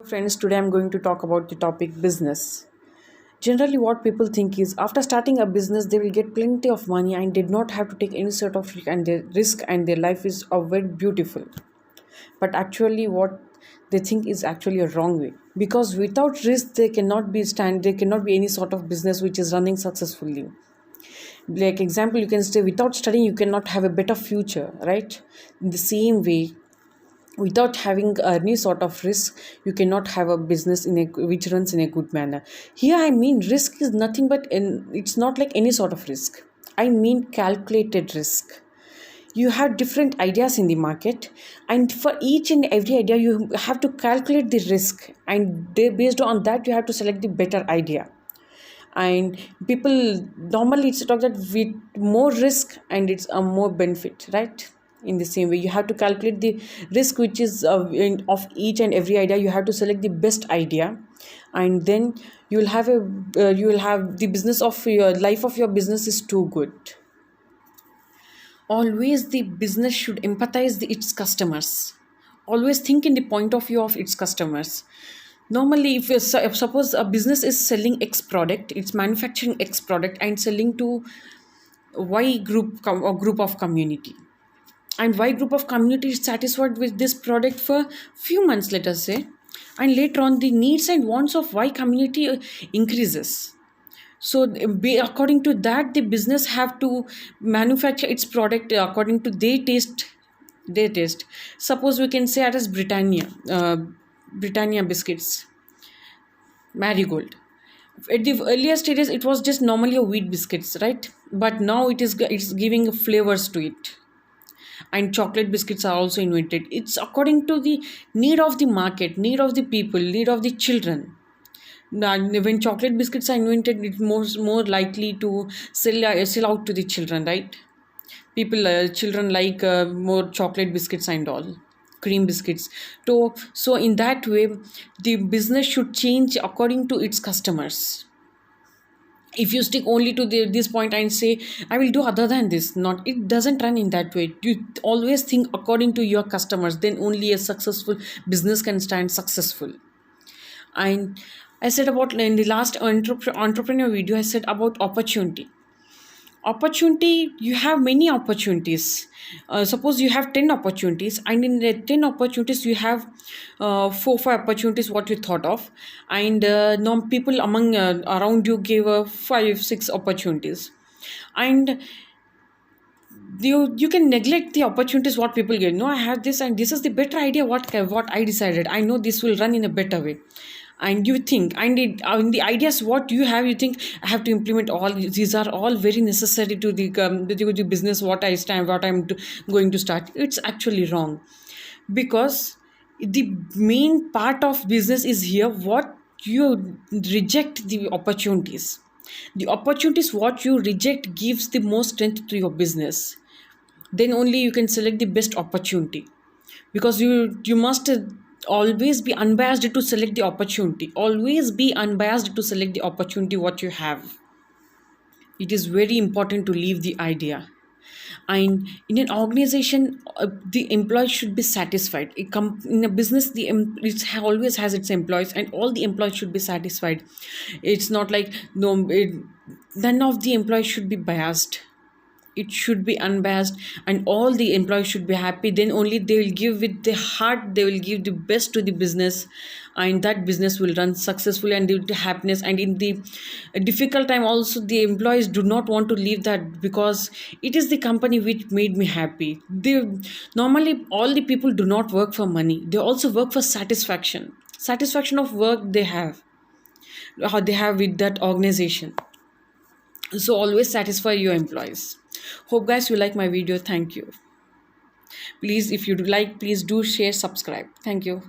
Friends, today I'm going to talk about the topic business. Generally, what people think is after starting a business, they will get plenty of money and did not have to take any sort of risk, and their life is very beautiful. But actually, what they think is actually a wrong way, because without risk, there cannot be any sort of business which is running successfully. Like example, you can say without studying, you cannot have a better future, right? In the same way, without having any sort of risk, you cannot have a business which runs in a good manner. Here I mean risk is nothing but it's not like any sort of risk. I mean calculated risk. You have different ideas in the market, and for each and every idea you have to calculate the risk, and based on that you have to select the better idea. And people normally it's talk that with more risk and it's a more benefit, right? In the same way, you have to calculate the risk which is of each and every idea. You have to select the best idea, and then you will have the business of your life of your business is too good. Always the business should empathize its customers. Always think in the point of view of its customers. Normally, if suppose a business is selling X product, it's manufacturing X product and selling to Y or group of community, and Y group of community is satisfied with this product for few months, let us say, and later on the needs and wants of Y community increases. So according to that, the business have to manufacture its product according to their taste. Suppose we can say it as Britannia biscuits, Marigold. At the earlier stages it was just normally a wheat biscuits, right? But now it's giving flavors to it, and chocolate biscuits are also invented. It's according to the need of the market, need of the people, need of the children. Now, when chocolate biscuits are invented, it's more likely to sell out to the children, right? Children like more chocolate biscuits and all, cream biscuits. So in that way, the business should change according to its customers. If you stick only to this point and say I will do other than this, not, it doesn't run in that way. You always think according to your customers, then only a successful business can stand successful. And I said about in the last entrepreneur video, I said about opportunity. You have many opportunities. Suppose you have 10 opportunities, and in the 10 opportunities you have 4 opportunities what you thought of, and people among around you gave 5 6 opportunities, and you can neglect the opportunities what people get. No, I have this, and this is the better idea what I decided. I know this will run in a better way. And you think, and the ideas what you have, you think I have to implement all these are all very necessary to the business what I'm going to start. It's actually wrong, because the main part of business is here what you reject. The opportunities what you reject gives the most strength to your business. Then only you can select the best opportunity, because you must always be unbiased to select the opportunity. Always be unbiased to select the opportunity what you have. It is very important to leave the idea. And in an organization, the employees should be satisfied. In a business, always has its employees, and all the employees should be satisfied. It's not like none of the employees should be biased. It should be unbiased, and all the employees should be happy. Then only they will give with the heart, they will give the best to the business, and that business will run successfully and due to happiness. And in the difficult time also, the employees do not want to leave that, because it is the company which made me happy. Normally all the people do not work for money, they also work for satisfaction of work they have, how they have with that organization. So always satisfy your employees. Hope guys you like my video. Thank you. Please, if you like, please do share, subscribe. Thank you.